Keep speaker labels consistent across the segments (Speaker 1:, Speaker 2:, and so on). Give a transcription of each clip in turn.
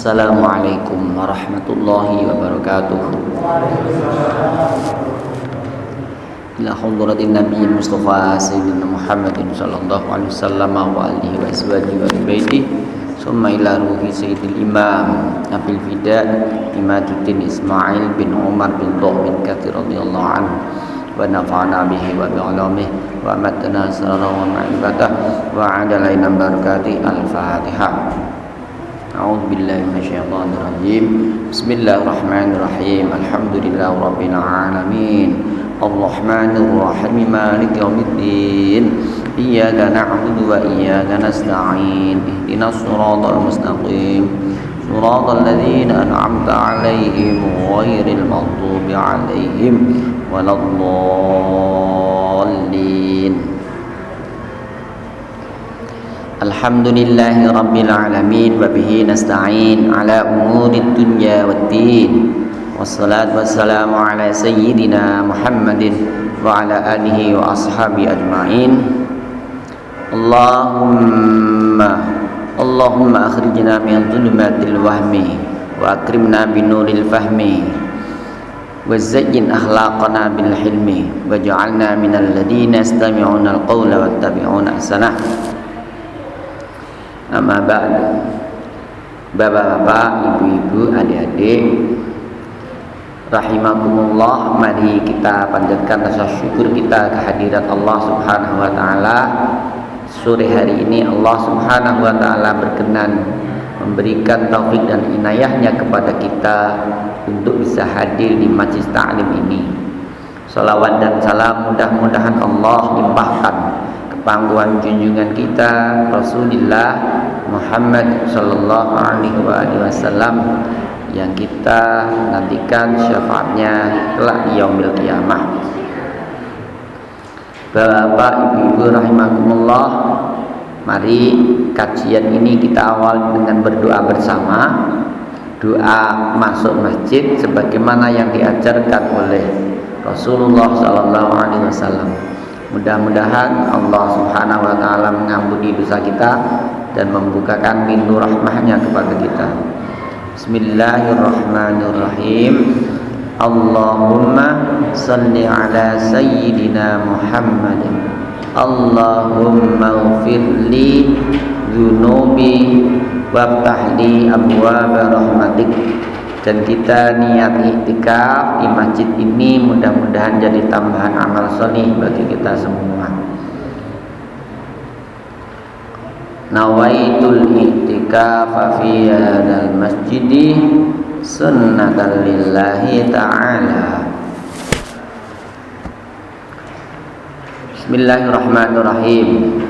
Speaker 1: Assalamualaikum warahmatullahi wabarakatuh. Ila hadratin Nabi Mustafa Sayyidina Muhammadin sallallahu alaihi wasallam wa alihi wa ashabihi wa baitihi summa ila ruhi Sayyidil Imam Abil Fida Imaduddin Ismail bin Umar bin Dawh bin Katsir radhiyallahu anhu wa nafa'ana bihi wa bi'ulumihi wa amatna sarara wa ma'rifatahu wa adalaina barakatihi. Al-Fatihah. A'udzu billahi minasyaitonir rajim. Bismillahirrahmanirrahim. Alhamdulillahi rabbil alamin. Arrahmanir rahim. Maliki yaumiddin. Iyyaka na'budu wa iyyaka nasta'in. Ihdinas siratal mustaqim. Siratal ladzina an'amta 'alaihim ghairil maghdubi 'alaihim waladdallin. Alhamdulillahi rabbil alamin wa bihi nasta'in ala umurid dunya waddin. Wassalatu wassalamu ala sayyidina Muhammadin wa ala alihi wa ashabi ajma'in. Allahumma akhrijna min dhulumatil wahmi wa akrimna binuril fahmi wa zayyin akhlaqana bil hilmi waj'alna minal ladina yastami'una al-qawla wattabi'una ahsanah. Amma ba'du. Bapak-bapak, ibu-ibu, adik-adik rahimakumullah, mari kita panjatkan rasa syukur kita kehadirat Allah Subhanahu wa taala. Sore hari ini Allah Subhanahu wa taala berkenan memberikan taufik dan inayahnya kepada kita untuk bisa hadir di majlis ta'lim ini. Salawat dan salam mudah-mudahan Allah limpahkan pangkuan junjungan kita Rasulullah Muhammad sallallahu alaihi wasallam yang kita nantikan syafaatnya kelak di yaumil qiyamah. Bapak ibu-ibu rahimakumullah, mari kajian ini kita awal dengan berdoa bersama. Doa masuk masjid sebagaimana yang diajarkan oleh Rasulullah sallallahu alaihi wasallam. Mudah-mudahan Allah Subhanahu wa taala mengampuni dosa kita dan membukakan pintu rahmahnya kepada kita. Bismillahirrahmanirrahim. Allahumma salli ala sayyidina Muhammadin. Allahumma ighfirli dzunubi waftah li abwaaba rahmatik. Dan kita niat iktikaf di masjid ini mudah-mudahan jadi tambahan amal solih bagi kita semua. Nawaitul iktikaf fi hadzal masjidi sunnatan lillahi ta'ala. Bismillahirrahmanirrahim.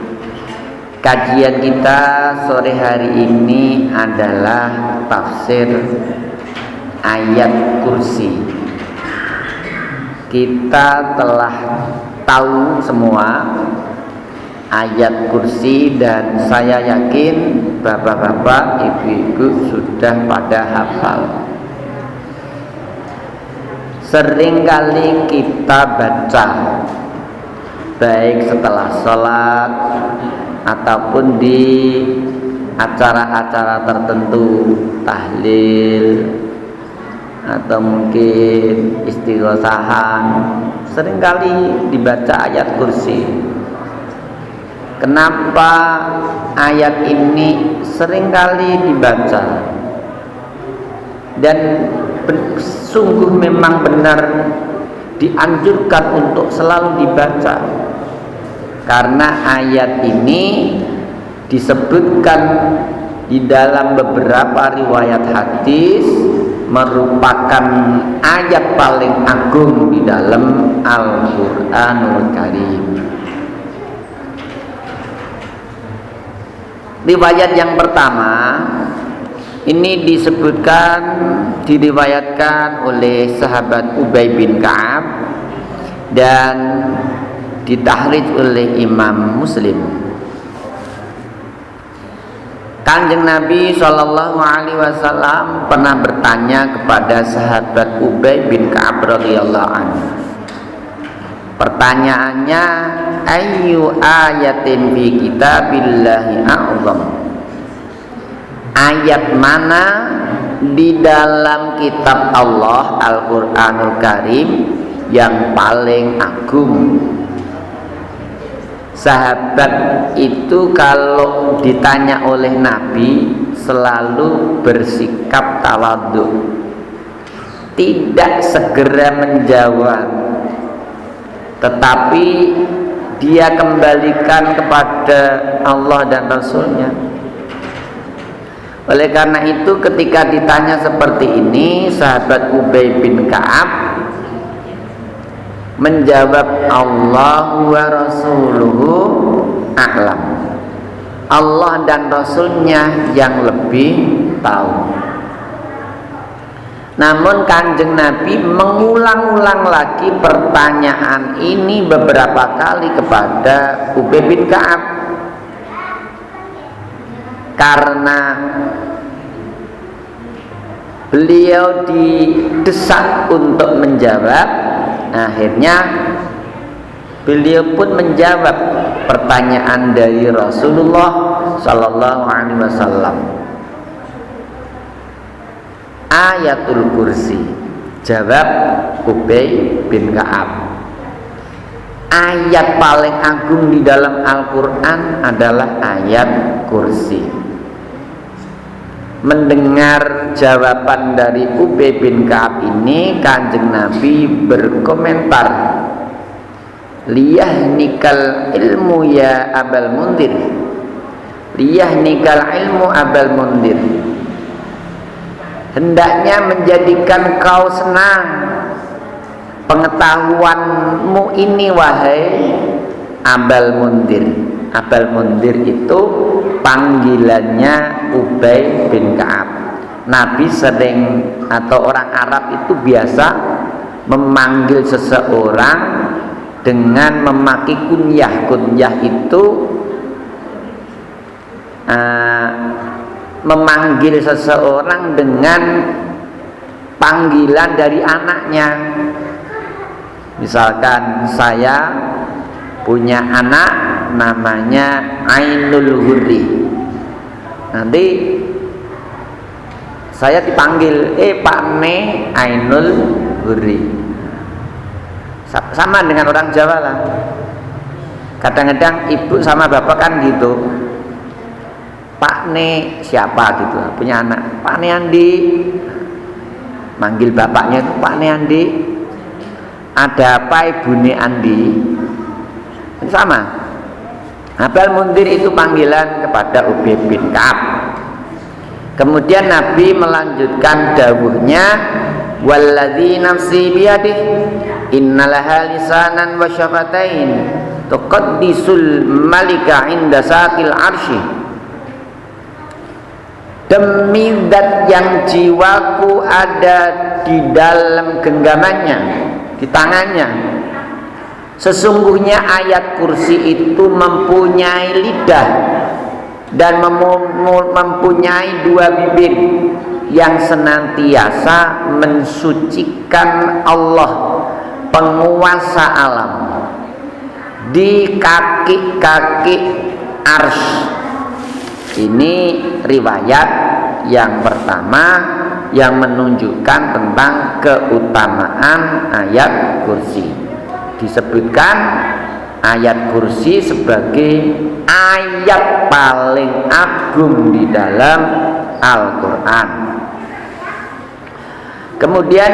Speaker 1: Kajian kita sore hari ini adalah tafsir ayat kursi. Kita telah tahu semua ayat kursi dan saya yakin bapak-bapak, ibu-ibu sudah pada hafal. Seringkali kita baca baik setelah sholat ataupun di acara-acara tertentu, tahlil atau mungkin istighosahan, seringkali dibaca ayat kursi. Kenapa ayat ini seringkali dibaca dan sungguh memang benar dianjurkan untuk selalu dibaca? Karena ayat ini disebutkan di dalam beberapa riwayat hadis merupakan ayat paling agung di dalam Al-Qur'anul Karim. Riwayat yang pertama ini diriwayatkan oleh sahabat Ubay bin Ka'ab dan ditahrij oleh Imam Muslim. Kanjeng Nabi Shallallahu Alaihi Wasallam pernah bertanya kepada sahabat Ubay bin Ka'ab radhiyallahu anhu. Pertanyaannya, ayyu ayatin fi kitabillahi a'zam? ayat mana di dalam kitab Allah Al-Qur'anul Karim yang paling agung. Sahabat itu kalau ditanya oleh Nabi selalu bersikap tawadhu, tidak segera menjawab, tetapi dia kembalikan kepada Allah dan Rasulnya. Oleh karena itu ketika ditanya seperti ini, sahabat Ubay bin Ka'ab menjawab, Allahu wa rasuluhu a'lam. Allah dan Rasulnya yang lebih tahu. Namun Kanjeng Nabi mengulang-ulang lagi pertanyaan ini beberapa kali kepada Ubay bin Ka'ab, karena beliau didesak untuk menjawab. Akhirnya beliau pun menjawab pertanyaan dari Rasulullah Sallallahu Alaihi Wasallam. Ayatul Kursi. Jawab Ubay bin Ka'ab. Ayat paling agung di dalam Al-Quran adalah ayat kursi. Mendengar jawaban dari Ubay bin Ka'ab ini, Kanjeng Nabi berkomentar, liyahnikal ilmu ya Abal Mundir, liyahnikal ilmu Abal Mundir. Hendaknya menjadikan kau senang pengetahuanmu ini wahai Abal Mundir. Abal Mundir itu panggilannya Ubay bin Ka'ab. Nabi sering, atau orang Arab itu biasa memanggil seseorang dengan memakai kunyah. Kunyah itu memanggil seseorang dengan panggilan dari anaknya. Misalkan saya punya anak namanya Ainul Hurri, nanti saya dipanggil Pak Ne Ainul Hurri. Sama dengan orang Jawa lah. Kadang-kadang ibu sama bapak kan gitu, Pak Ne siapa gitu, punya anak Pak Ne Andi, manggil bapaknya itu Pak Ne Andi. Ada apa Ibu Ne Andi? Sama. Abal Mundir itu panggilan kepada Ubay bin Ka'ab. Kemudian Nabi melanjutkan dawuhnya, walladzi nafsi biyadih innalaha lisanan wa syafatain tuqaddisul malika inda saqil arsy. Demi zat yang jiwaku ada di dalam genggamannya, di tangannya, sesungguhnya ayat kursi itu mempunyai lidah dan mempunyai dua bibir yang senantiasa mensucikan Allah, penguasa alam, di kaki-kaki arsy. Ini riwayat yang pertama yang menunjukkan tentang keutamaan ayat kursi. Disebutkan ayat kursi sebagai ayat paling agung di dalam Al-Quran. Kemudian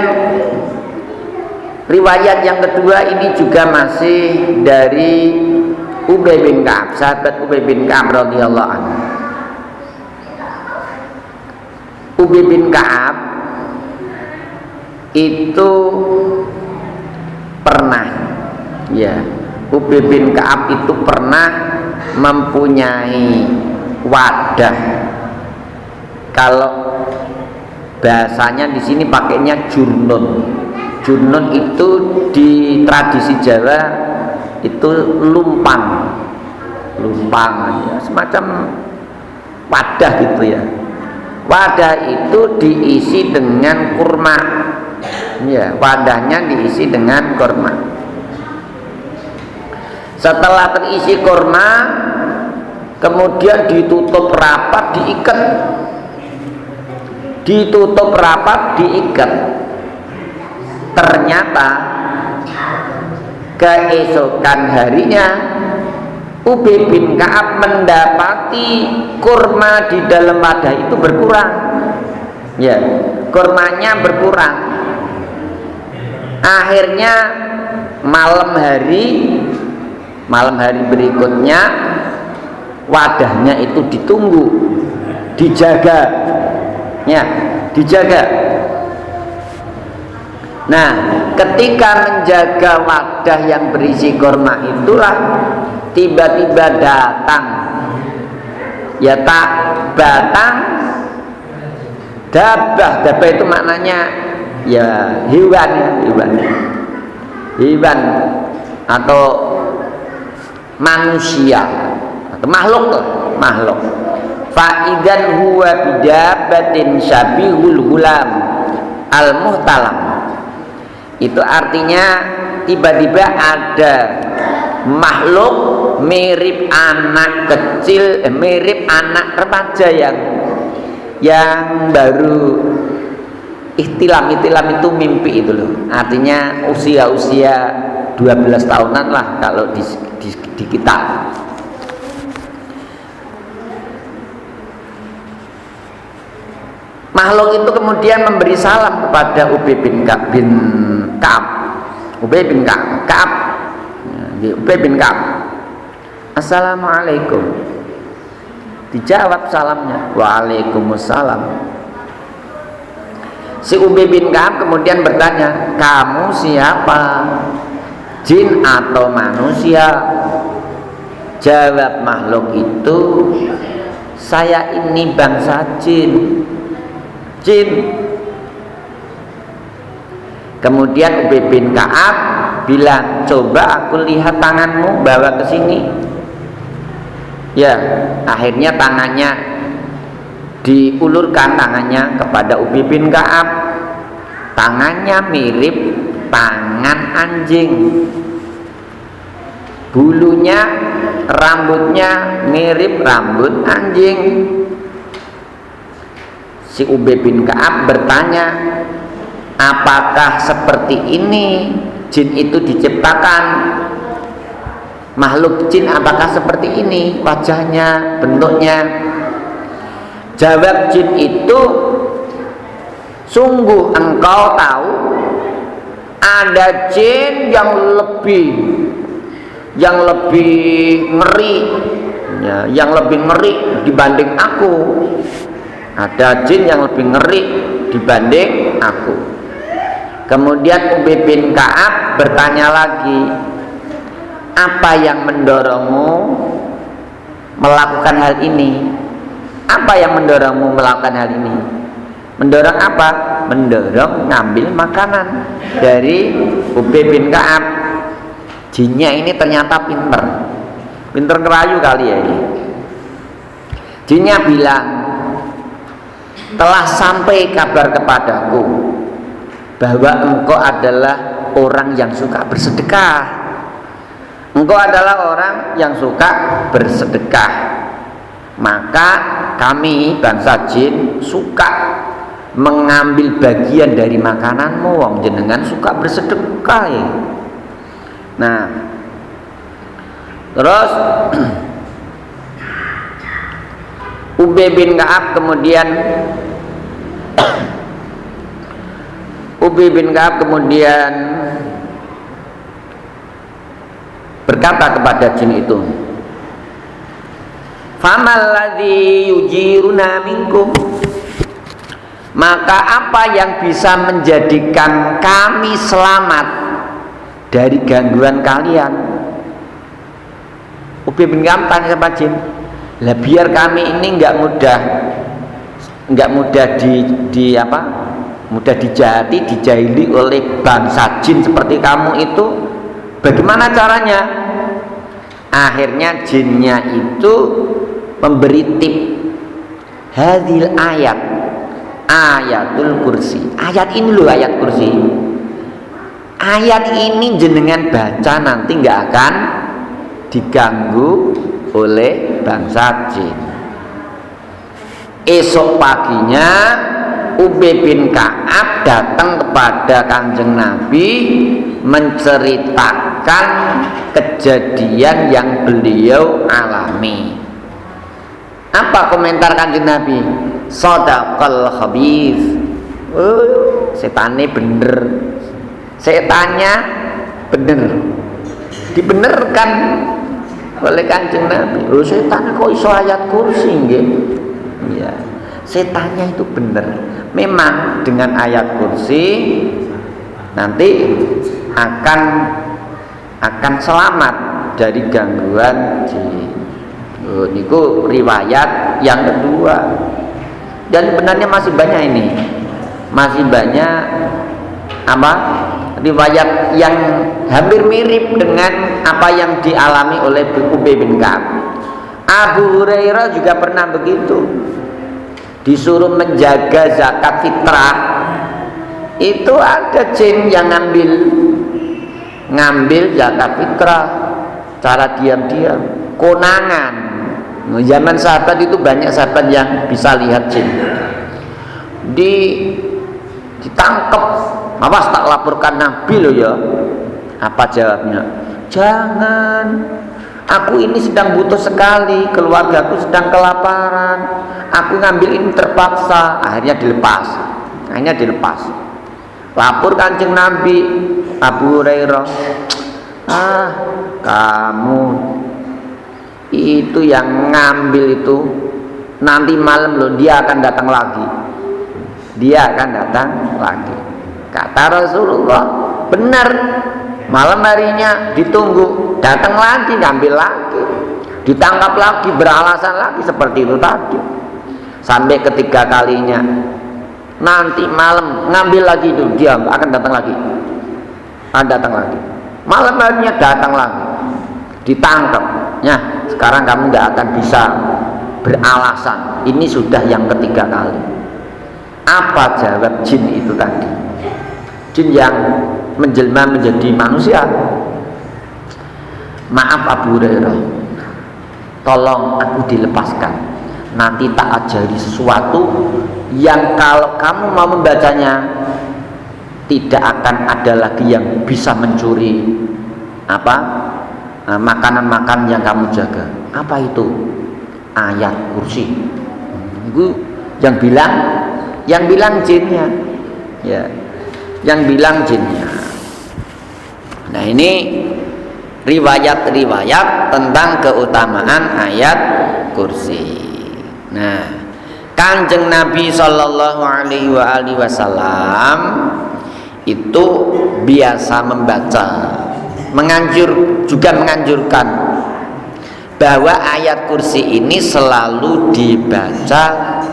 Speaker 1: riwayat yang kedua ini juga masih dari Ubay bin Ka'ab, sahabat Ubay bin Ka'ab radhiyallahu anhu. Ubay bin Ka'ab itu pernah, ya, Ubay bin Ka'ab itu pernah mempunyai wadah. Kalau bahasanya di sini pakainya jurnun. Jurnun itu di tradisi Jawa itu lumpang, ya, semacam wadah gitu ya. Wadah itu diisi dengan kurma, ya, wadahnya diisi dengan kurma. Setelah terisi kurma, kemudian ditutup rapat, diikat ditutup rapat, diikat. Ternyata keesokan harinya Ubay bin Ka'ab mendapati kurma di dalam wadah itu berkurang. Ya, kurmanya berkurang. Akhirnya malam hari berikutnya wadahnya itu ditunggu, dijaga. Ya, dijaga. Nah, ketika menjaga wadah yang berisi kurma itulah tiba-tiba datang, ya tak batang dabah. Dabah itu maknanya ya hewan atau manusia atau makhluk. Fa'idan huwa bidabatin syabihul hulam al-muhtalam. Itu artinya tiba-tiba ada makhluk mirip anak kecil, mirip anak remaja yang baru ihtilam itu mimpi itu loh. Artinya usia 12 tahunan lah kalau di kita. Makhluk itu kemudian memberi salam kepada Ubay bin Ka'ab. Ubay bin Ka'ab. Assalamualaikum. Dijawab salamnya, waalaikumsalam. Si Ubay bin Ka'ab kemudian bertanya, kamu siapa? Jin atau manusia? Jawab makhluk itu, saya ini bangsa jin. Kemudian Ubay bin Ka'ab bilang, coba aku lihat tanganmu, bawa ke sini. Ya, akhirnya tangannya diulurkan tangannya kepada Ubay bin Ka'ab. Tangannya mirip tangan anjing, bulunya, rambutnya mirip rambut anjing. Si Ubay bin Ka'ab bertanya, apakah seperti ini jin itu diciptakan? Makhluk jin apakah seperti ini wajahnya, bentuknya? Jawab jin itu, sungguh engkau tahu ada jin yang lebih ngeri, ya, yang lebih ngeri dibanding aku. Ada jin yang lebih ngeri dibanding aku. Kemudian Ubay bin Ka'ab bertanya lagi, apa yang mendorongmu melakukan hal ini? Apa yang mendorongmu melakukan hal ini? Mendorong apa? Mendorong ngambil makanan dari Ubay bin Ka'ab. Jinnya ini ternyata pinter ngerayu kali ya ini. Jinnya bilang, telah sampai kabar kepadaku bahwa engkau adalah orang yang suka bersedekah. Engkau adalah orang yang suka bersedekah. Maka kami bangsa jin suka mengambil bagian dari makananmu. Wong jenengan suka bersedekah ya. Nah, terus Ubay bin Ka'ab kemudian berkata kepada jin itu, famal ladzi yujiruna minkum, maka apa yang bisa menjadikan kami selamat dari gangguan kalian? Ubay bin Ka'ab tanya sama jin, lah biar kami ini nggak mudah dijahati, dijahili oleh bangsa jin seperti kamu itu, bagaimana caranya? Akhirnya jinnya itu memberi tip, hadil ayatul kursi. Ayat ini loh, ayat kursi. Ayat ini jenengan baca nanti nggak akan diganggu oleh bangsa jin. Esok paginya Ubay bin Ka'ab datang kepada Kanjeng Nabi menceritakan kejadian yang beliau alami. Apa komentar Kanjeng Nabi? Shadaqal khabith. Setannya bener. Setannya bener. Dibenerkan oleh Kanjeng Nabi. Loh, setan kok iso ayat kursi nggih? Iya. Setannya itu bener. Memang dengan ayat kursi nanti akan selamat dari gangguan jin. Niku riwayat yang kedua. Dan sebenarnya masih banyak ini. Masih banyak apa? Riwayat yang hampir mirip dengan apa yang dialami oleh Ubay bin Ka'ab. Abu Hurairah juga pernah begitu. Disuruh menjaga zakat fitrah. Itu ada jin yang ngambil zakat fitrah cara diam-diam, konangan. Zaman sahabat itu banyak sahabat yang bisa lihat jin. Ditangkap, awas tak laporkan Nabi loh ya. Apa jawabnya? Jangan, aku ini sedang butuh sekali, keluargaku sedang kelaparan, aku ngambil ini terpaksa. Akhirnya dilepas. Lapor Kanjeng Nabi. Abu Hurairah, kamu itu yang ngambil itu nanti malam loh dia akan datang lagi. Kata Rasulullah, benar. Malam harinya ditunggu, datang lagi, ngambil lagi, ditangkap lagi, beralasan lagi seperti itu tadi. Sampai ketiga kalinya, nanti malam ngambil lagi itu, dia akan datang lagi. Malam harinya datang lagi, ditangkap. Ya, sekarang kamu nggak akan bisa beralasan. Ini sudah yang ketiga kali. Apa jawab jin itu tadi? Jin yang menjelma menjadi manusia. Maaf Abu Hurairah, tolong aku dilepaskan. Nanti tak ajari sesuatu yang kalau kamu mau membacanya tidak akan ada lagi yang bisa mencuri makanan-makanan yang kamu jaga. Apa itu? Ayat kursi. Itu yang bilang jinnya, ya, yang bilang jinnya. Nah, ini riwayat-riwayat tentang keutamaan ayat kursi. Nah, Kanjeng Nabi Shallallahu Alaihi Wasallam itu biasa membaca, menganjurkan bahwa ayat kursi ini selalu dibaca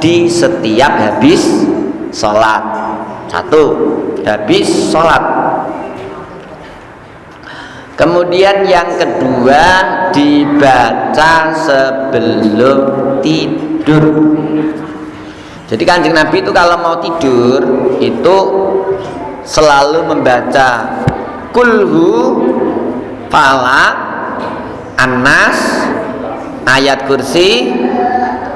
Speaker 1: di setiap habis sholat. Habis sholat. Kemudian yang kedua dibaca sebelum tidur. Jadi Kanjeng Nabi itu kalau mau tidur itu selalu membaca Kulhu, Falak, An-Nas, ayat kursi,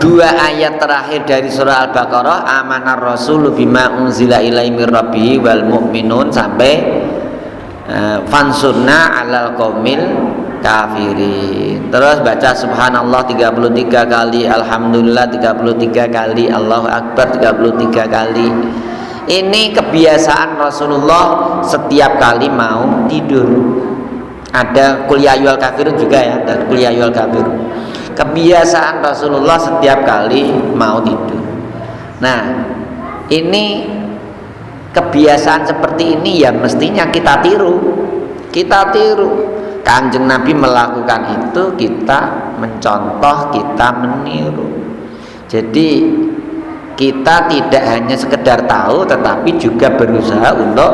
Speaker 1: 2 ayat terakhir dari surah Al-Baqarah, amanar rasulu bima unzila ilaihi mir rabbihi wal mu'minun, sampai fansurna alal qaumil kafirin. Terus baca subhanallah 33 kali, alhamdulillah 33 kali, Allahu akbar 33 kali. Ini kebiasaan Rasulullah setiap kali mau tidur. Ada qul ya ayyuhal kafirun juga ya, dan qul ya ayyuhal kafirun. Kebiasaan Rasulullah setiap kali mau tidur. Nah, ini kebiasaan seperti ini ya mestinya kita tiru. Kanjeng Nabi melakukan itu, kita mencontoh, kita meniru. Jadi kita tidak hanya sekedar tahu, tetapi juga berusaha untuk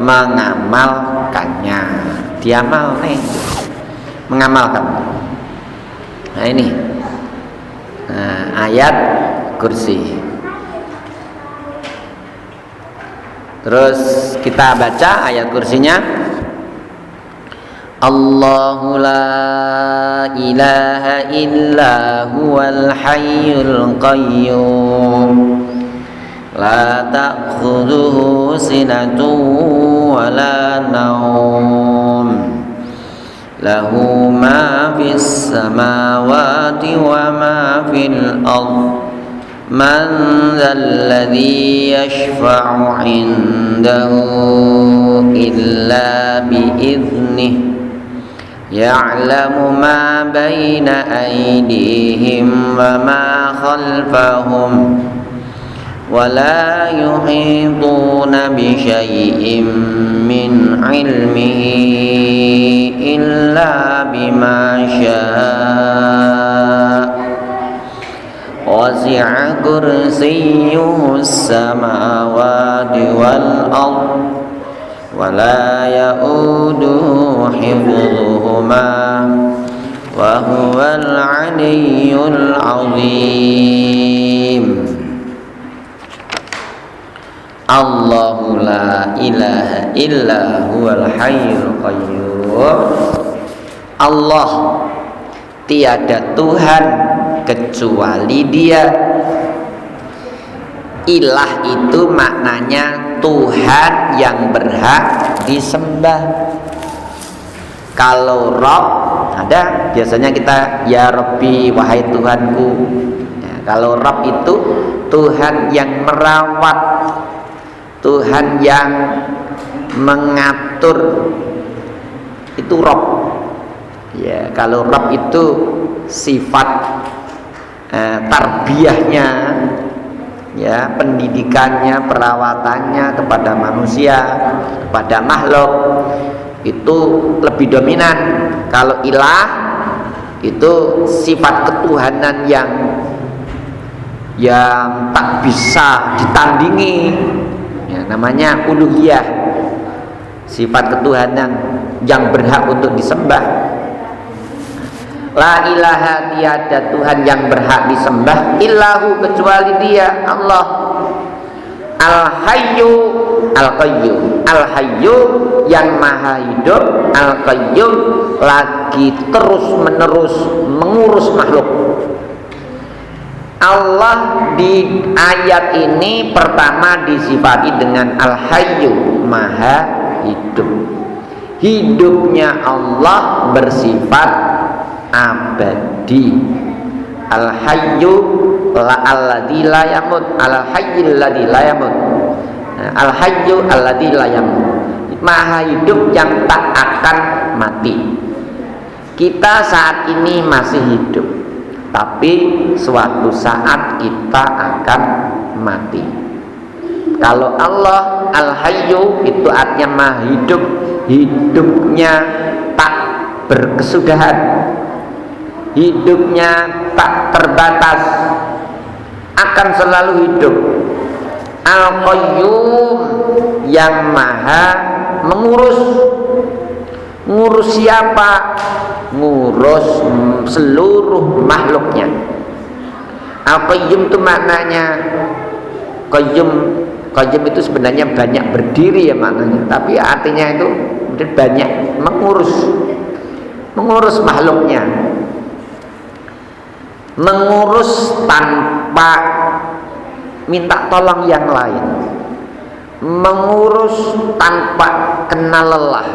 Speaker 1: mengamalkannya. Diamal nih, mengamalkan. Nah ini, ayat kursi. Terus kita baca ayat kursinya. Allahu la ilaha illa huwal hayyul qayyum la ta'khudhuhu sinatun wa la naum lahu ma fis samawati wa ma fil ardh man dzalladzi yashfa'u 'indahu illa bi'idhnihi ya'lamu ma baina aydihim wa ma khalfahum wa la yuhituna bi syai'in min 'ilmihi illa bima syaa wasi'a kursiyyuhu as-samawati wal ardh wa la ya'uduhu hifdhuhuma wa huwal 'aliyyul 'azim. Allahu la ilaha illa huwal hayyul qayyum. Allah, tiada Tuhan kecuali Dia. Ilah itu maknanya Tuhan yang berhak disembah. Kalau Rabb ada, biasanya kita ya Rabbi, wahai Tuhanku. Ya, kalau Rabb itu Tuhan yang merawat, Tuhan yang mengatur, itu Rabb. Ya, kalau Rabb itu sifat tarbiyahnya, ya, pendidikannya, perawatannya kepada manusia, kepada makhluk itu lebih dominan. Kalau ilah itu sifat ketuhanan yang tak bisa ditandingi, ya, namanya uluhiyah, sifat ketuhanan yang berhak untuk disembah. La ilaha, tiada Tuhan yang berhak disembah illahu, kecuali Dia, Allah. Al-Hayyu Al-Qayyum. Al-Hayyu yang maha hidup, Al-Qayyum lagi terus menerus mengurus makhluk. Allah di ayat ini pertama disifati dengan Al-Hayyu, maha hidup. Hidupnya Allah bersifat abadi. Al-Hayyu alladzi la yamut, Al-Hayyul ladzi la yamut. Al-Hayyu alladzi la yamut, maha hidup yang tak akan mati. Kita saat ini masih hidup, tapi suatu saat kita akan mati. Kalau Allah Al-Hayyu itu artinya maha hidup, hidupnya tak berkesudahan, hidupnya tak terbatas, akan selalu hidup. Al-Qayyum yang maha mengurus. Ngurus siapa? Ngurus seluruh makhluknya. Al-Qayyum itu maknanya, Qayyum itu sebenarnya banyak berdiri ya maknanya, tapi artinya itu banyak mengurus makhluknya, mengurus tanpa minta tolong yang lain, mengurus tanpa kenal lelah,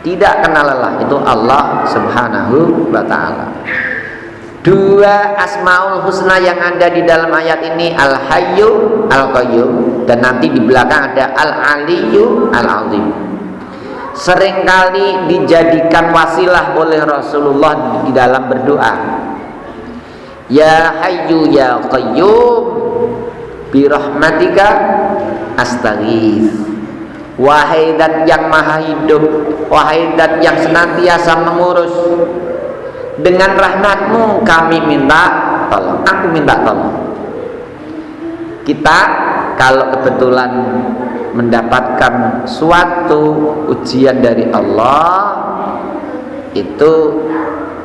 Speaker 1: tidak kenal lelah. Itu Allah Subhanahu wa ta'ala. Dua Asmaul Husna yang ada di dalam ayat ini, Al-Hayyu Al-Qayyum, dan nanti di belakang ada Al-Aliyyu Al-Azim. Seringkali dijadikan wasilah oleh Rasulullah di dalam berdoa. Ya Hayyu Ya Qayyum bi rahmatika astaghits. Wahai zat yang maha hidup, wahai zat yang senantiasa mengurus, dengan rahmatmu kami minta tolong, aku minta tolong. Kita kalau kebetulan mendapatkan suatu ujian dari Allah, itu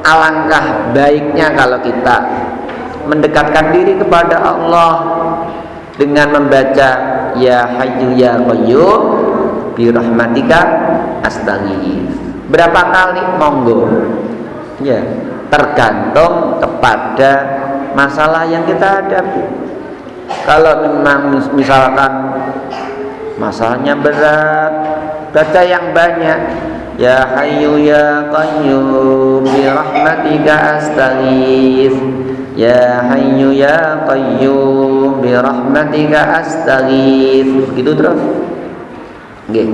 Speaker 1: alangkah baiknya kalau kita mendekatkan diri kepada Allah dengan membaca Ya Hayyu Ya Qayyum bi rahmatika astaghits. Berapa kali? Monggo. Ya, tergantung kepada masalah yang kita hadapi. Kalau memang misalkan masalahnya berat, baca yang banyak. Ya Hayyu ya Qayyum bi rahmatika astaghits. Ya Hayyu ya Qayyum bi rahmatika astaghits. Begitu terus. Nggih.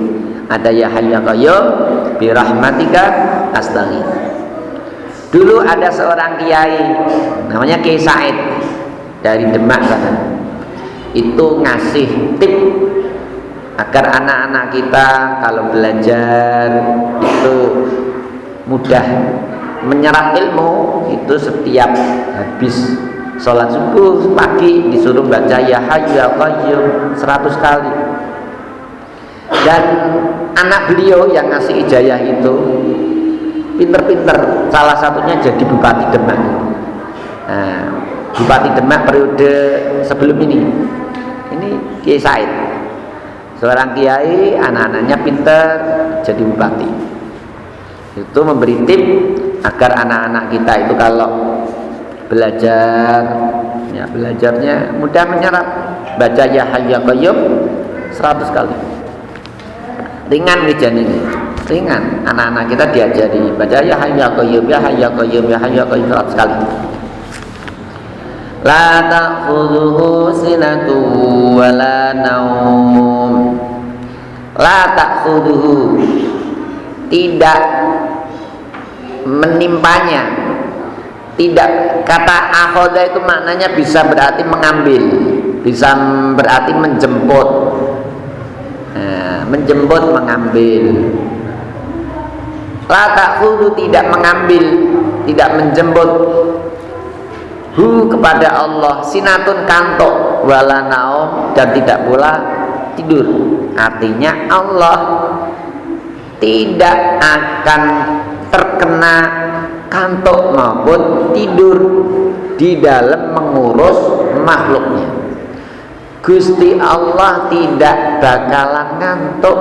Speaker 1: Ada ya Hayyu ya Qayyum bi rahmatika astaghits. Dulu ada seorang kiai namanya Kiai Said dari Demak sana. Itu ngasih tip agar anak-anak kita kalau belajar itu mudah menyerap ilmu. Itu setiap habis sholat subuh pagi disuruh baca ya Hayyu ya Qayyum 100 kali. Dan anak beliau yang ngasih ijazah itu pinter-pinter, salah satunya jadi Bupati Demak. Nah, Bupati Demak periode sebelum ini Kiai Said, seorang kiai, anak-anaknya pinter jadi bupati. Itu memberi tip agar anak-anak kita itu kalau belajar, ya belajarnya mudah menyerap. Baca ya Hayyu ya Qayyum 100 kali. Ringan wijan ini, ringan. Anak-anak kita diajari baca ya Hayyu ya Qayyum, ya Hayyu ya Qayyum, ya Hayyu ya Qayyum 100 kali. La ta'khudhuhu sinatu wa la naum. La ta'khudhuhu, tidak menimpanya. Tidak, kata akhoda itu maknanya bisa berarti mengambil, bisa berarti menjemput. Nah, menjemput, mengambil. La ta'khudhu, tidak mengambil, tidak menjemput. Hu, kepada Allah, sinatun kantuk, wala naum, dan tidak pula tidur. Artinya Allah tidak akan terkena kantuk maupun tidur di dalam mengurus makhluknya. Gusti Allah tidak bakalan ngantuk.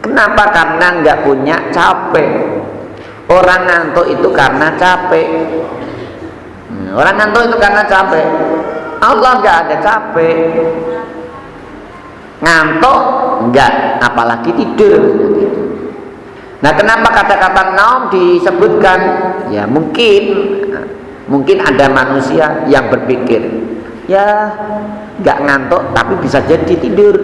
Speaker 1: Kenapa? Karena nggak punya capek. Orang ngantuk itu karena capek. Orang ngantuk itu karena capek. Allah nggak ada capek. Ngantuk enggak, apalagi tidur. Nah, kenapa kata-kata naum disebutkan? Ya mungkin ada manusia yang berpikir, ya enggak ngantuk tapi bisa jadi tidur.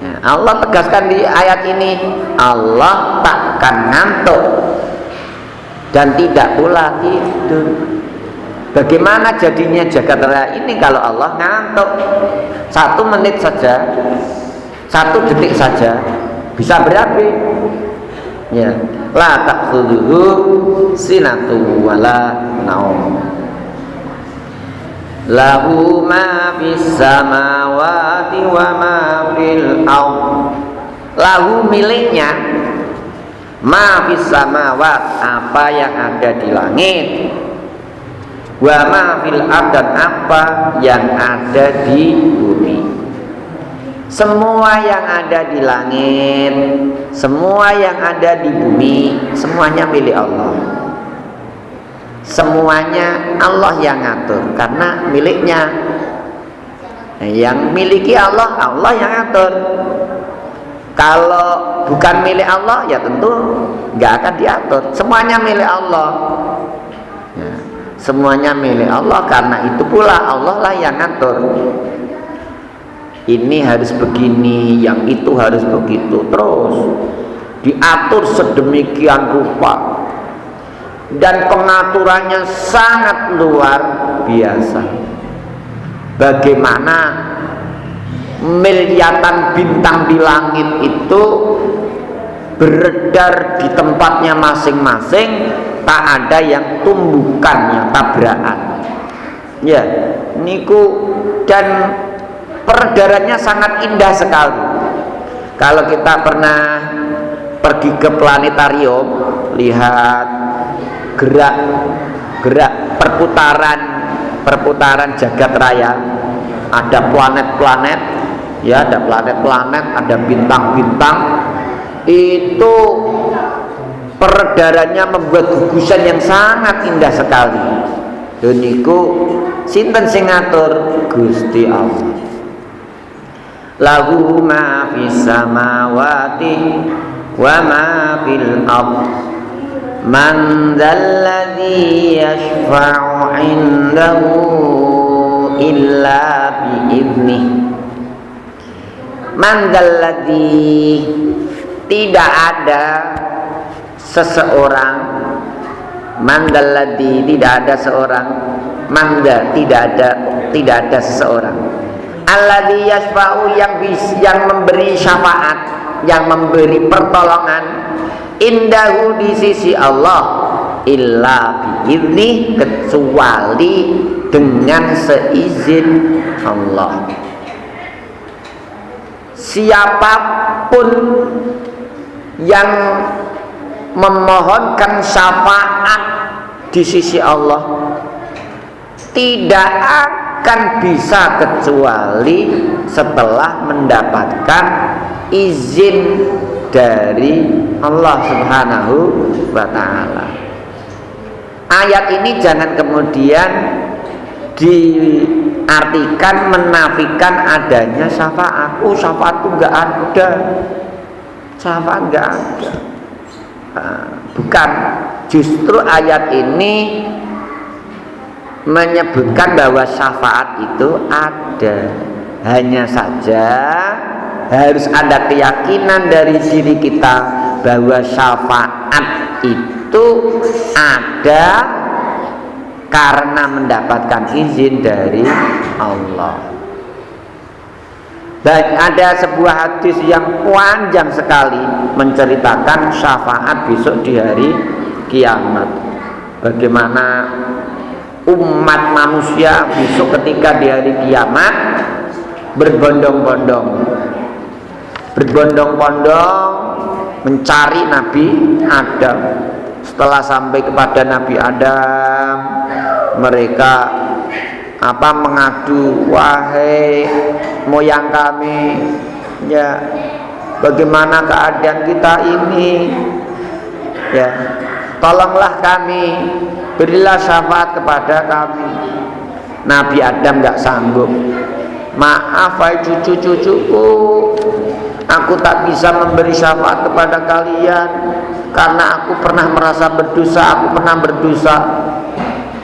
Speaker 1: Ya, Allah tegaskan di ayat ini, Allah takkan ngantuk dan tidak pula tidur. Bagaimana jadinya jagat raya ini kalau Allah ngantuk? 1 menit saja, 1 detik saja bisa berapi. Ya, la ta'khudhuhu sinatu wala naum. Lahu ma fis samawati wa ma fil ardh. Lahu, miliknya, ma fis samawat, apa yang ada di langit, wa ma fil ardh, dan apa yang ada di bumi. Semua yang ada di langit, semua yang ada di bumi, semuanya milik Allah. Semuanya Allah yang ngatur, karena miliknya. Yang miliki Allah, Allah yang ngatur. Kalau bukan milik Allah, ya tentu nggak akan diatur. Semuanya milik Allah. Ya, semuanya milik Allah, karena itu pula Allah lah yang ngatur. Ini harus begini, yang itu harus begitu, terus diatur sedemikian rupa, dan pengaturannya sangat luar biasa. Bagaimana miliatan bintang di langit itu beredar di tempatnya masing-masing, tak ada yang tumbukannya tabrakan. Ya, niku, dan peredarannya sangat indah sekali. Kalau kita pernah pergi ke planetarium, lihat gerak perputaran jagat raya, ada planet-planet, ya, ada planet-planet, ada bintang-bintang. Itu peredarannya membuat gugusan yang sangat indah sekali. Niku sinten sing ngatur? Gusti Allah. Lahu ma fis samawati wa ma fil ardh. Man dzalladzi yashfa'u 'indahu illa bi'idnih. Man dzalladzi, tidak ada seseorang, mandalladzi, tidak ada seorang, manda, tidak ada seseorang, alladzi yasfa'u, yang memberi syafaat, yang memberi pertolongan, indahu, di sisi Allah, illa bi'idznih, kecuali dengan seizin Allah. Siapapun yang memohonkan syafaat di sisi Allah tidak akan bisa kecuali setelah mendapatkan izin dari Allah Subhanahu wa ta'ala. Ayat ini jangan kemudian diartikan menafikan adanya syafaat. Oh, syafaat itu enggak ada. Syafaat enggak ada. Bukan, justru ayat ini menyebutkan bahwa syafaat itu ada. Hanya saja harus ada keyakinan dari diri kita bahwa syafaat itu ada karena mendapatkan izin dari Allah. Dan ada sebuah hadis yang panjang sekali menceritakan syafaat besok di hari kiamat. Bagaimana umat manusia besok ketika di hari kiamat berbondong-bondong mencari Nabi Adam. Setelah sampai kepada Nabi Adam, mereka mengadu, wahai moyang kami, ya, bagaimana keadaan kita ini, ya, tolonglah kami, berilah syafaat kepada kami. Nabi Adam nggak sanggup. Maaf, hai cucu-cucuku, aku tak bisa memberi syafaat kepada kalian karena aku pernah merasa berdosa,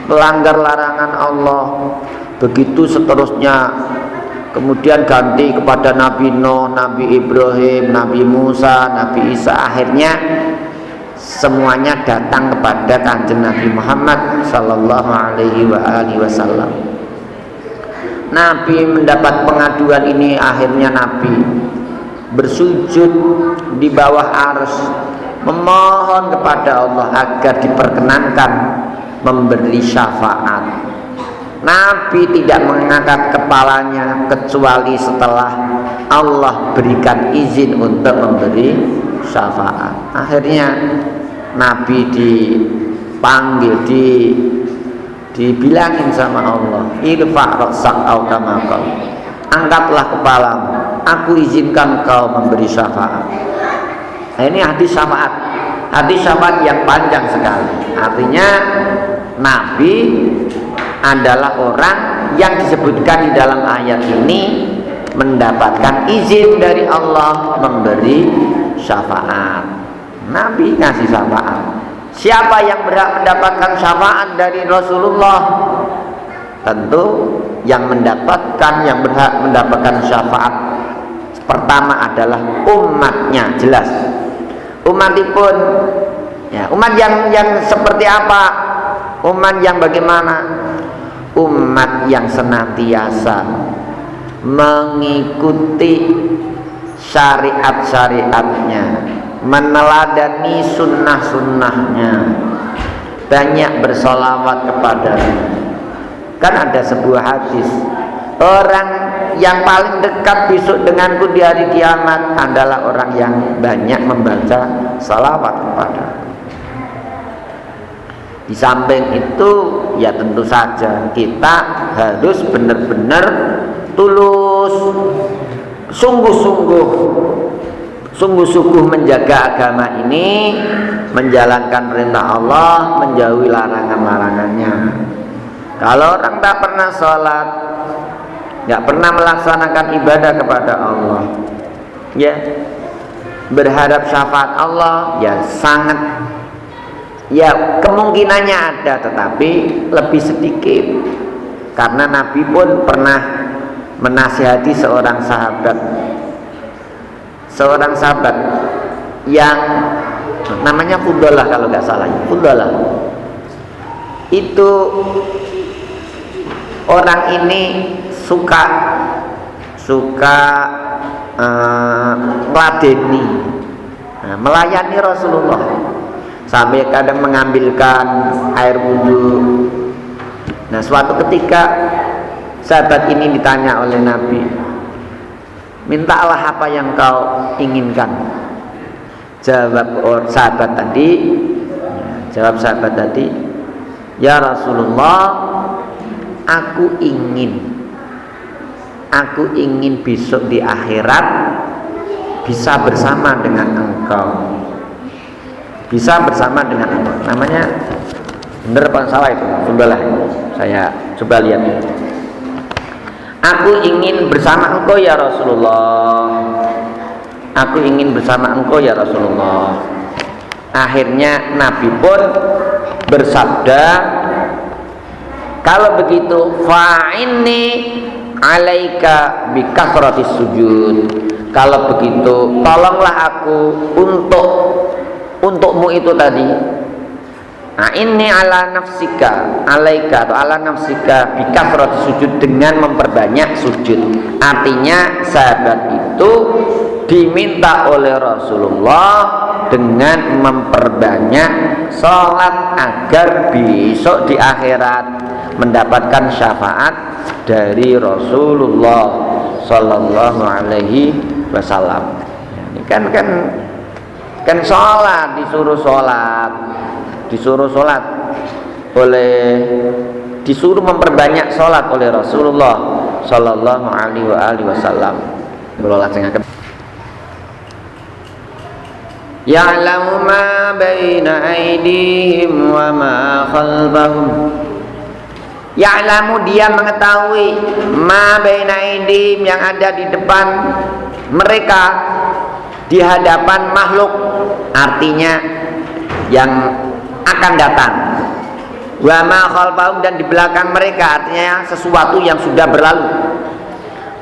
Speaker 1: melanggar larangan Allah. Begitu seterusnya. Kemudian ganti kepada Nabi Nuh, Nabi Ibrahim, Nabi Musa, Nabi Isa. Akhirnya semuanya datang kepada Kanjeng Nabi Muhammad sallallahu alaihi wasallam. Nabi mendapat pengaduan ini, akhirnya Nabi bersujud di bawah arsy, memohon kepada Allah agar diperkenankan memberi syafaat. Nabi tidak mengangkat kepalanya kecuali setelah Allah berikan izin untuk memberi syafaat. Akhirnya Nabi dipanggil, dibilangin sama Allah, irfa' ra'sak au kama qala, angkatlah kepalamu, aku izinkan kau memberi syafaat. Nah, ini hadis syafaat yang panjang sekali. Artinya Nabi adalah orang yang disebutkan di dalam ayat ini mendapatkan izin dari Allah memberi syafaat. Nabi ngasih syafaat. Siapa yang berhak mendapatkan syafaat dari Rasulullah? Tentu yang berhak mendapatkan syafaat pertama adalah umatnya, jelas. Umatipun, ya, umat yang seperti apa? Umat yang bagaimana? Umat yang senantiasa mengikuti syariat-syariatnya, meneladani sunnah-sunnahnya, banyak bersolawat kepadanya. Kan ada sebuah hadis, orang yang paling dekat besok denganku di hari kiamat adalah orang yang banyak membaca salawat kepadaku. Di samping itu, ya tentu saja kita harus benar-benar tulus, sungguh-sungguh menjaga agama ini, menjalankan perintah Allah, menjauhi larangan-larangannya. Kalau orang tak pernah sholat, nggak pernah melaksanakan ibadah kepada Allah, ya, berharap syafaat Allah, ya sangat, ya kemungkinannya ada, tetapi lebih sedikit. Karena Nabi pun pernah menasihati seorang sahabat yang namanya Fudalah kalau nggak salah, Fudalah. Itu orang ini suka meladeni, melayani Rasulullah, sampai kadang mengambilkan air wudhu. Nah, suatu ketika sahabat ini ditanya oleh Nabi, mintalah apa yang kau inginkan. Jawab sahabat tadi, ya Rasulullah, aku ingin besok di akhirat bisa bersama dengan engkau. Bisa bersama dengan engkau. Namanya bener apa salah itu? Sudahlah, saya coba lihat. Aku ingin bersama engkau ya Rasulullah. Aku ingin bersama engkau ya Rasulullah. Akhirnya Nabi pun bersabda, kalau begitu fa'inni alaika bikasratis sujud. Kalau begitu tolonglah aku untukmu itu tadi. Nah, ini ala nafsika, alaika atau ala nafsika bikasratis sujud, dengan memperbanyak sujud. Artinya sahabat itu diminta oleh Rasulullah dengan memperbanyak sholat agar besok di akhirat mendapatkan syafaat dari Rasulullah Sallallahu Alaihi Wasallam. Ini kan sholat, disuruh memperbanyak sholat oleh Rasulullah Sallallahu Alaihi Wasallam. Ya'lamu ma baina aydihim wa ma khalfahum. Ya'lamu, dia mengetahui, ma baina aydihim, yang ada di depan mereka, di hadapan makhluk, artinya yang akan datang. Wa ma khalfahum, dan di belakang mereka, artinya sesuatu yang sudah berlalu.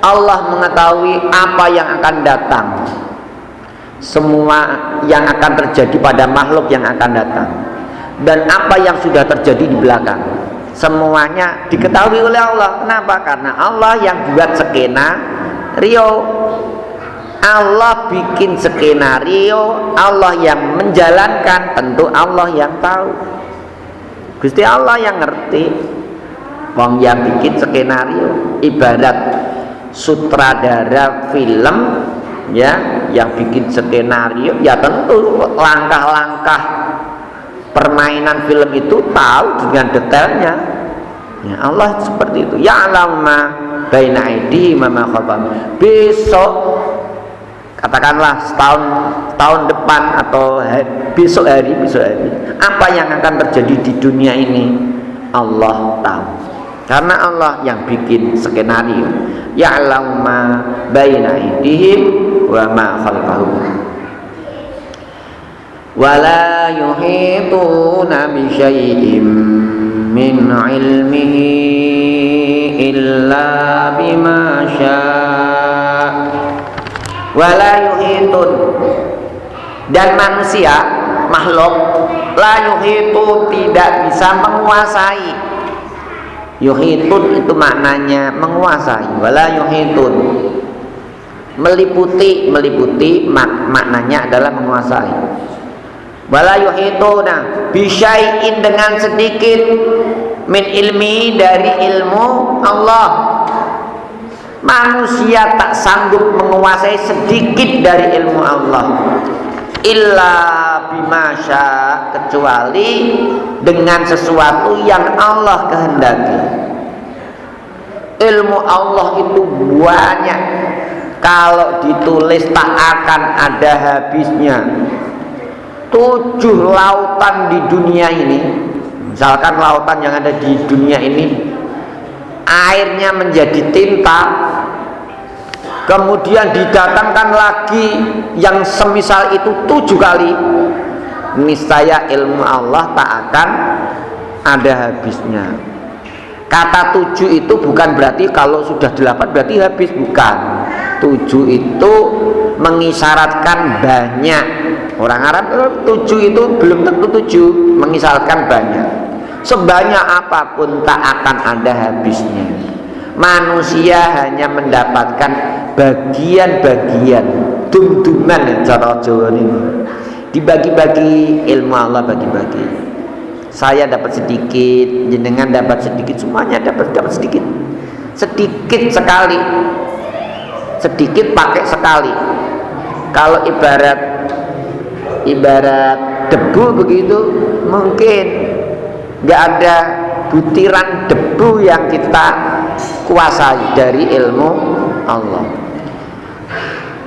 Speaker 1: Allah mengetahui apa yang akan datang, semua yang akan terjadi pada makhluk yang akan datang, dan apa yang sudah terjadi di belakang, semuanya diketahui oleh Allah. Kenapa? Karena Allah yang buat skenario, Allah bikin skenario, Allah yang menjalankan, tentu Allah yang tahu. Gusti Allah yang ngerti. Wong yang bikin skenario ibarat sutradara film, ya, yang bikin skenario, ya tentu langkah-langkah permainan film itu tahu dengan detailnya. Ya, Allah seperti itu. Ya'lamu ma baina aydihim wa ma khalfahum. Besok, katakanlah tahun depan atau besok hari, apa yang akan terjadi di dunia ini Allah tahu, karena Allah yang bikin skenario. Ya'lamu ma baina aydihim wa ma khalfahum. Wala yuhituna bi syai'in min ilmihi illa bima syaa. Wala yuhitun, dan manusia, makhluk, la yuhitu, tidak bisa menguasai. Yuhitun itu maknanya menguasai. Wala yuhitun, meliputi maknanya adalah menguasai. Wala yuhituna bisyai'in, dengan sedikit, min ilmi, dari ilmu Allah. Manusia tak sanggup menguasai sedikit dari ilmu Allah, illa bima syaa, kecuali dengan sesuatu yang Allah kehendaki. Ilmu Allah itu banyak, kalau ditulis tak akan ada habisnya. 7 lautan di dunia ini, misalkan lautan yang ada di dunia ini airnya menjadi tinta, kemudian didatangkan lagi yang semisal itu 7 kali, niscaya ilmu Allah tak akan ada habisnya. Kata 7 itu bukan berarti kalau sudah 8 berarti habis, bukan. 7 itu mengisyaratkan banyak. Orang Arab 7 itu belum tentu 7, mengisyaratkan banyak. Sebanyak apapun tak akan ada habisnya. Manusia hanya mendapatkan bagian-bagian, dum-duman cara Jawa ini. Dibagi-bagi ilmu Allah, bagi-bagi. Saya dapat sedikit, jenengan dapat sedikit, semuanya dapat sedikit. Sedikit sekali. Sedikit pakai sekali. Kalau ibarat debu begitu, mungkin nggak ada butiran debu yang kita kuasai dari ilmu Allah.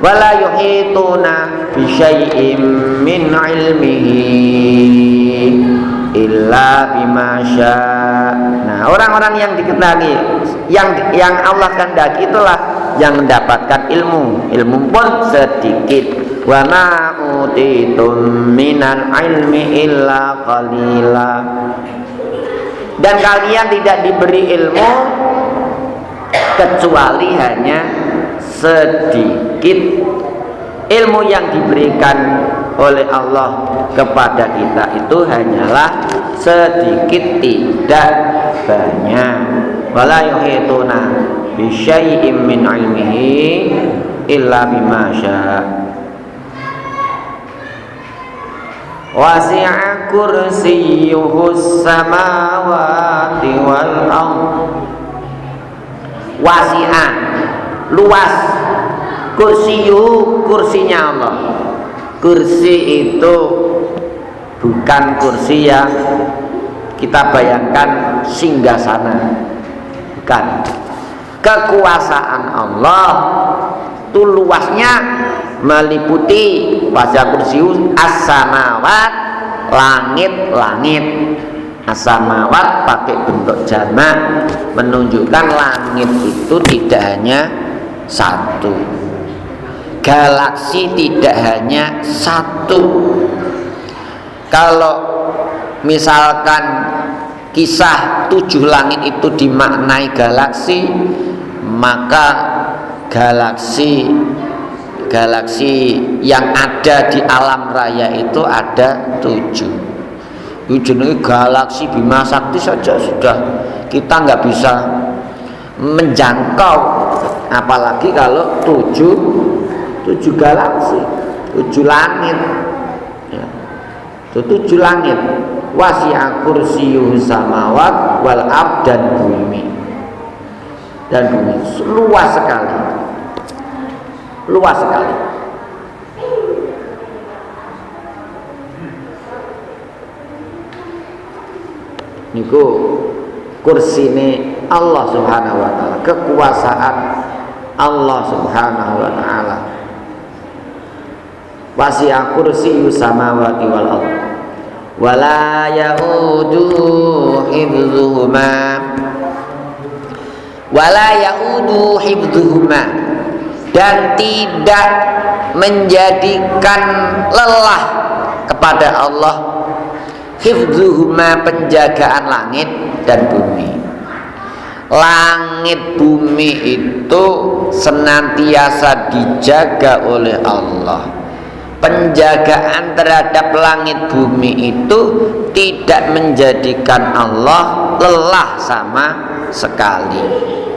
Speaker 1: Wala yuhituna bi syai'in min ilmihi illa bima syaa. Nah, orang-orang yang dikehendaki, yang Allah kehendaki itulah yang mendapatkan ilmu. Ilmu pun sedikit. Wa ma utitum minal ilmi illa qalila. Dan kalian tidak diberi ilmu kecuali hanya sedikit. Ilmu yang diberikan oleh Allah kepada kita itu hanyalah sedikit, tidak banyak. Wala yuhituna bi syai'in min ilmihi illa bima syaa. Wasi'a kursiyyuhus samawati wal ardh. Wasi'a, luas. Kursiyu, kursinya Allah. Kursi itu bukan kursi yang kita bayangkan singgasana, bukan. Kekuasaan Allah itu luasnya meliputi wasi'a kursiyu as-samawat, langit-langit. As-samawat pakai bentuk jamak, menunjukkan langit itu tidak hanya satu, galaksi tidak hanya satu. Kalau misalkan kisah 7 langit itu dimaknai galaksi, maka galaksi yang ada di alam raya itu ada 7. Ini galaksi Bima Sakti saja sudah kita nggak bisa menjangkau, apalagi kalau 7 galaksi, 7 langit ya. 7 langit. Wasi'a kursiyyuhu samawat wal ard, dan bumi luas sekali, luas sekali. Niku kursi ini Allah subhanahu wa ta'ala, kekuasaan Allah subhanahu wa ta'ala. Wasi'a kursiyyuhu samawati wal ard wala ya'udu hifdzuhuma, wala ya'udu hifdzuhuma, dan tidak menjadikan lelah kepada Allah hifdzuhuma, penjagaan langit dan bumi. Langit bumi itu senantiasa dijaga oleh Allah. Penjagaan terhadap langit bumi itu tidak menjadikan Allah lelah sama sekali.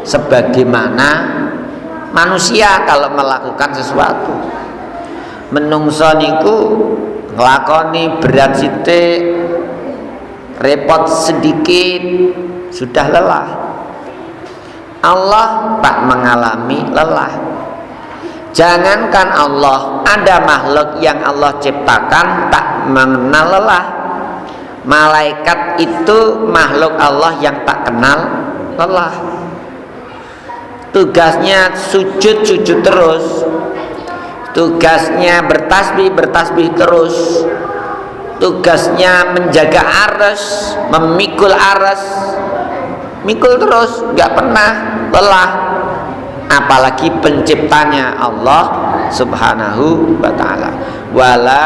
Speaker 1: Sebagaimana manusia kalau melakukan sesuatu, menungso niku nglakoni berat sithik, repot sedikit sudah lelah. Allah tak mengalami lelah. Jangankan Allah, ada makhluk yang Allah ciptakan tak mengenal lelah. Malaikat itu makhluk Allah yang tak kenal lelah. Tugasnya sujud terus, tugasnya bertasbih terus, tugasnya menjaga aras, memikul aras, mikul terus, nggak pernah lelah. Apalagi penciptanya Allah Subhanahu wa ta'ala. Wala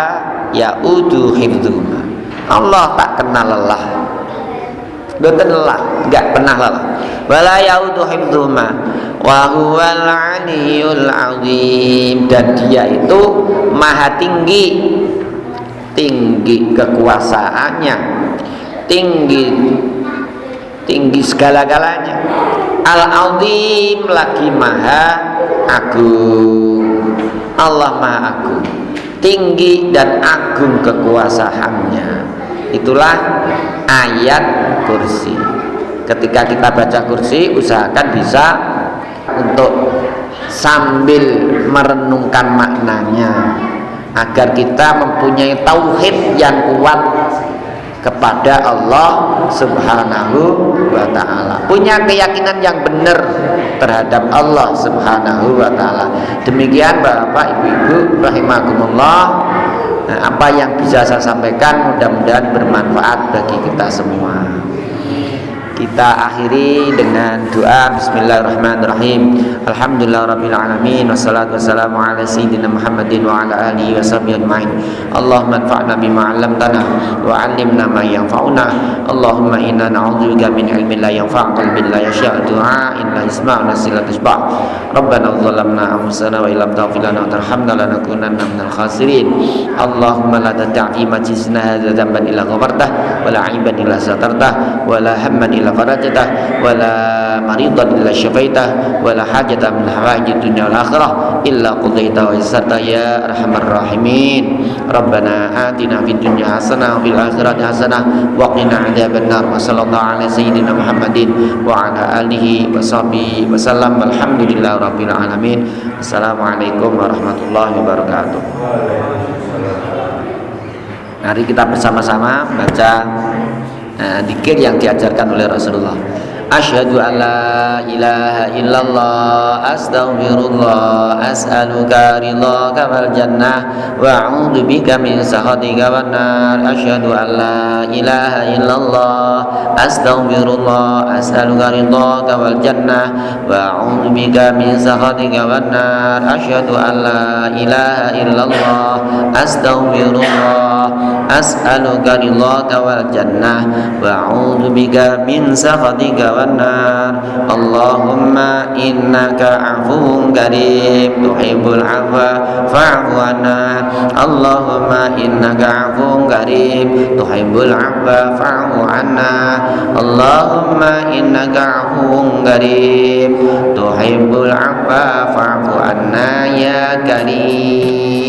Speaker 1: ya'udu hifdzuhuma. Allah tak kenal lelah. Boten lelah, nggak pernah lelah. Wala ya'udu hifdzuhuma wa huwal 'aliyyul 'azim. Dan dia itu maha tinggi, tinggi kekuasaannya, tinggi segala-galanya. Al-Azim, lagi maha agung. Allah maha agung, tinggi dan agung kekuasaannya. Itulah ayat kursi. Ketika kita baca kursi, usahakan bisa untuk sambil merenungkan maknanya, agar kita mempunyai tauhid yang kuat kepada Allah Subhanahu wa ta'ala, punya keyakinan yang benar terhadap Allah Subhanahu wa ta'ala. Demikian Bapak Ibu rahimakumullah, apa yang bisa saya sampaikan mudah-mudahan bermanfaat bagi kita semua. Kita akhiri dengan doa. Bismillahirrahmanirrahim. Alhamdulillahirabbil alamin, wassalatu wassalamu ala sayyidina Muhammadin wa ala alihi washabbihi ajmain. Allahumma anfa'na bima 'allamtana wa 'allimna ma yanfa'una. Allahumma inna na'udzubika min ilmin la yanfa', qalbin la yashfa', du'a'in la yasma', nafsin la tashba'. Rabbana dzalamna anfusana wa illam taghfir lana wa tarhamna lanakunanna minal khasirin. Allahumma la tad'i majlisna hadza dhanban illa ghafartah wa la 'aiban illa satartah wa la hamman illa farajtah wa la maridan illa syafaitah wa la hajatan min hawaijid dunya wal akhirah illa qadaita wa yassarta ya arhamar rahimin. Rabbana atina fid dunya hasanah wa fil akhirati hasanah wa qina adzabannar. Wa sallallahu ala sayyidina Muhammadin wa ala alihi wa sahbihi wa sallam. Walhamdulillahi rabbil alamin. Assalamualaikum warahmatullahi wabarakatuh. Mari kita bersama-sama baca dzikir yang diajarkan oleh Rasulullah. Asyhadu an la ilaha illallah, astaghfirullah, as'aluka ridhaka wal jannah wa a'udzu bika min sakhatika wan nar. Asyhadu an la ilaha illallah, astaghfirullah, as'aluka ridhaka wal jannah wa a'udzu bika min sakhatika wan nar. Asyhadu an la ilaha illallah, astaghfirullah, as'aluka ridhaka wal jannah wa a'udzu bika min sakhatika wan nar. Allahumma innaka 'afuwwun karim tuhibbul 'afwa fa'fu 'anna. Allahumma innaka 'afuwwun karim tuhibbul 'afwa fa'fu 'anna. Allahumma innaka 'afuwwun karim tuhibbul 'afwa fa'fu 'anna ya karim.